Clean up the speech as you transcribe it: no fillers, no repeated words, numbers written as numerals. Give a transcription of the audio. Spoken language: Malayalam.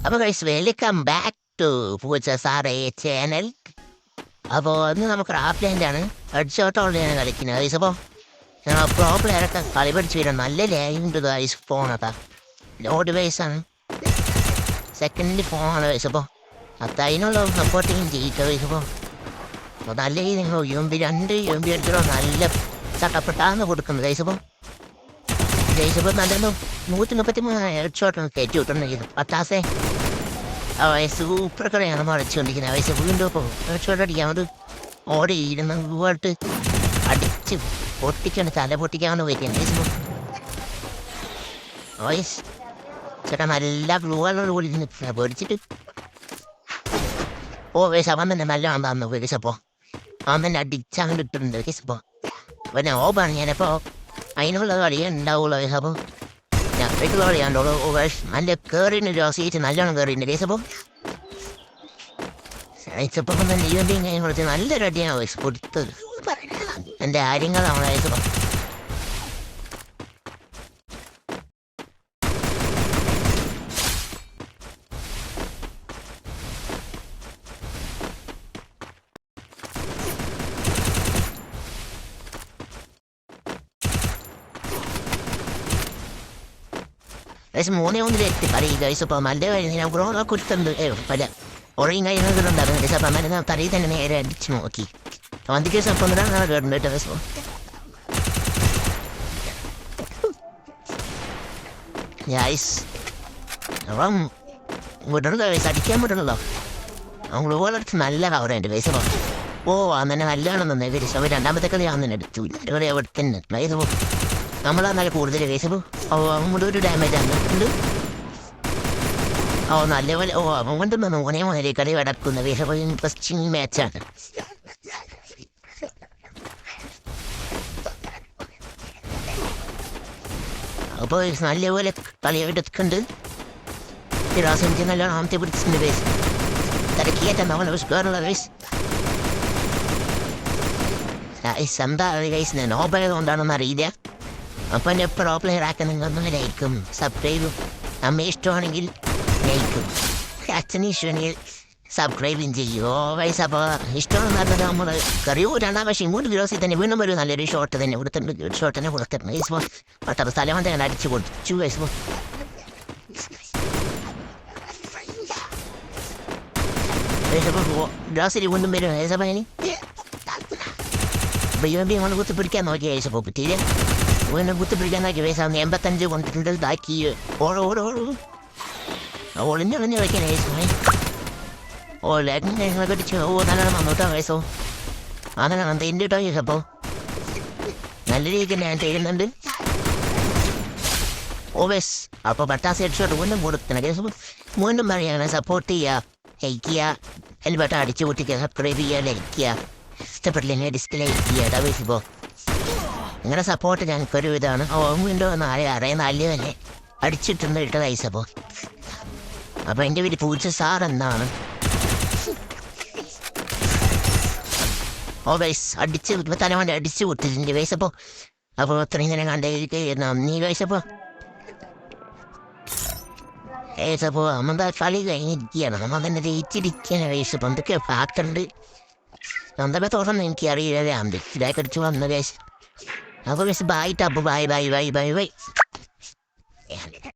അപ്പോൾ ഗൈസ് വെൽക്കം ബാക്ക് ടു പൂച്ച സാറേ ചാനൽ. അപ്പോൾ ഇന്ന് നമുക്ക് റാഫ് ലാൻഡാണ് ഹെഡ്ഷോട്ടോടെയാണ് കളിക്കുന്നത് ഗൈസ്. അപ്പോൾ പ്രോ പ്ലെയറൊക്കെ കളി പഠിച്ചു വരാം. നല്ല ലാഗുണ്ട് ഗൈസ്. ഫോണൊക്കെ ലോഡ് വൈസാണ്, സെക്കൻഡ് ഫോണാണ് ഗൈസ്. അപ്പോൾ അതിനുള്ള സപ്പോർട്ടിങ് ചെയ്യിക്കുക ഗൈസ്. അപ്പോൾ നല്ല നിങ്ങൾ രണ്ട് എംബി എടുത്തിട്ടോ നല്ല ചട്ടപ്പെട്ടാന്ന് കൊടുക്കുന്നത് ഗൈസ്. അപ്പോൾ നല്ല 133 ഹെഡ്ഷോട്ടാണ് കയറ്റി വിട്ടുണ്ടെങ്കിൽ 10 സൂപ്പർ കളിയാണ് മറിച്ചുകൊണ്ടിരിക്കുന്നത് വയസ്സ്. വീണ്ടും ഇപ്പോൾ ഹെഡ്ഷോട്ട് അടിക്കാൻ ഒരു ഓടിയിരുന്ന് പോയിട്ട് അടിച്ച് പൊട്ടിക്കാണ്, തല പൊട്ടിക്കാണ് വയ്ക്കുന്നത് വയസ്സ്. ചേട്ടാ നല്ല ഗ്ലൂകളോട് കൂടി പേടിച്ചിട്ട് വയസ്സ് അവൻ തന്നെ നല്ലോണം തന്നു വയസ്സപ്പോൾ അവൻ തന്നെ അടിച്ചങ്ങനെ ഇട്ടിട്ടുണ്ട് വയസ്സപ്പോൾ. പിന്നെ ഓപ്പാണ് ഞാനപ്പോൾ അതിനുള്ള കളി ഉണ്ടാവുള്ളൂ വയസ്സ്. അപ്പോൾ ഞാൻ വീട്ടിൽ കളിയാണ്ടോളൂ നല്ല കയറിൻ്റെ സീറ്റ് നല്ലോണം കയറിയിട്ടുണ്ട് കേസപ്പോൾ. വയസ്സപ്പം തന്നെ ഇവൻ്റെ ഞാൻ കൊടുത്ത് നല്ലൊരു അടിയാണ് വയസ്സ് കൊടുത്തത്. എൻ്റെ കാര്യങ്ങളാണ് വയസ്സപ്പം. ഗൈസ് 3-1 എത്തി പറയും ഗൈസ്. അപ്പോൾ നല്ല ഞാൻ ഗ്രോണ കൊടുത്തുണ്ട് പല ഉറയും കഴിയുന്നതുണ്ടായിരുന്നു ഗൈസ്. അപ്പം അന്നേരം തലയിൽ തന്നെ നേരെ അടിച്ച് നോക്കി വന്തി കേസ്. അപ്പം കേട്ടിട്ടുണ്ട് കേട്ടോ ഗൈസ്. ഗൈസ് അപ്പം വിടണല്ലോ ഗൈസ്, അടിക്കാൻ വിടണല്ലോ. അവങ്ങൾ ഓരോരുത്തർ നല്ല കവറുണ്ട് ഗൈസ്. അപ്പോൾ അന്നെ നല്ലതാണെന്ന് തന്നെ ഗൈസ്. അപ്പോൾ രണ്ടാമത്തെ കളി ഞാൻ തന്നെ എടുത്തു. ഇവിടെ അവിടെ തന്നെ ഗൈസ്. നമ്മളാ നല്ല കൂടുതൽ കേസപ്പോൾ അവിടെ ഒരു ഡാമേജ് വന്നിട്ടുണ്ട്. നല്ല പോലെ അവൻ കൊണ്ടുവന്ന് 3 കളി കിടക്കുന്ന കേസപ്പോൾ ഇൻട്രസ്റ്റിംഗ് മാച്ചാണ്. അപ്പോൾ നല്ലപോലെ കളിയെടുക്കുന്നുണ്ട്. രാസമിക്ക് നല്ലോണം ആമത്തെ പിടിച്ചിട്ടുണ്ട് കേസ്. തിരക്കിയേറ്റാൻ നമ്മൾ കയറുള്ള കേസ്. എന്താ കേസ് നോബായത് കൊണ്ടാണെന്ന് അറിയില്ല. അപ്പം എൻ്റെ പ്രോ പ്ലെയർ ആക്കാൻ നിങ്ങളൊന്നും ലൈക്കും സബ്സ്ക്രൈബും അമ്മ ഇഷ്ടമാണെങ്കിൽ ലൈക്കും, അച്ഛന് ഇഷ്ടമാണെങ്കിൽ സബ്സ്ക്രൈബും ചെയ്യുമോ വയസ്സ്. അപ്പോൾ ഇഷ്ടമെന്ന് പറഞ്ഞത് നമ്മൾ കറിയോ രണ്ടാം പക്ഷേ ഇങ്ങോട്ട് ദിവസത്തിൽ തന്നെ വീണ്ടും ഒരു നല്ലൊരു ഷോട്ട് തന്നെ കൊടുത്തിട്ടുണ്ട്. ഷോട്ട് തന്നെ കൊടുത്തിട്ടുണ്ട് വയസ്സപ്പോൾ. പട്ടത് സ്ഥലം തന്നെ അടിച്ച് കൊടുത്തു വയസ്സപ്പോൾ. വയസ്സപ്പോൾ ഗ്ലാസ്സിൽ വീണ്ടും വരും വയസ്സപ്പോൾ. ഇനി നമ്മൾ കുത്തി പിടിക്കാൻ നോക്കിയ വയസ്സപ്പോൾ പറ്റിയില്ല. വീണ്ടും കുത്തി പിടിക്കാനാക്കി വയസ്സാണ് 85 കൊണ്ടിട്ടുണ്ട്. ഇതാക്കി ഒളിഞ്ഞൊളിഞ്ഞ് വയ്ക്കാൻ വയസ്സേ. ലെഗിനെ കടിച്ച് നല്ലോണം വന്നോട്ടോ വയസ്സോ. അതാണ് തെന്നിട്ടോ വയസ്സപ്പോൾ നല്ല രീതിക്ക് ഞാൻ ചെയ്യുന്നുണ്ട് വയസ്. അപ്പോൾ 10 ഹെഡ്ഷോട്ട് വീണ്ടും കൊടുക്കണം കേസ്. വീണ്ടും പറയുകയാണ് സപ്പോർട്ട് ചെയ്യുക, ലൈക്ക് ചെയ്യുക, ഹെൽമെട്ട് അടിച്ചു പൊട്ടിക്കുക, സബ്സ്ക്രൈബ് ചെയ്യുക, ലൈക്ക് ചെയ്യുക, ഇഷ്ടപ്പെട്ടില്ലെങ്കിൽ ഡിസ്ലൈക്ക് ചെയ്യുക വയസ്സിപ്പോൾ. നിങ്ങളുടെ സപ്പോർട്ട് ഞങ്ങൾക്കൊരു ഇതാണ്. വീണ്ടും അറിയാൻ നല്ല തന്നെ അടിച്ചിട്ടുണ്ട് ഇട്ട വയസ്സപ്പോൾ. അപ്പോൾ എൻ്റെ വീട്ടിൽ പൂച്ച സാർ എന്നാണ് വയസ് അടിച്ച് തലവണ്ടി അടിച്ച് കൊടുത്തിട്ടുണ്ട് വയസ്സപ്പോൾ. അപ്പോൾ ഇത്രയും നേരം കണ്ടേക്ക് നന്ദി വയസ്സപ്പോൾ. വയസ്സപ്പോൾ നമ്മുടെ കളി കഴിഞ്ഞിരിക്കുകയാണ്. നമ്മൾ തന്നെ ജയിച്ചിരിക്കുകയാണ് വയസ്സപ്പോൾ. എന്തൊക്കെ ഫാക്ടുണ്ട് സ്വന്തമേ തുറന്ന് എനിക്കറിയില്ല. ഇതായി കടിച്ചു വന്ന വയസ്സ്. അപ്പോൾ ബൈ ടപ്പ് bye bye bye bye by.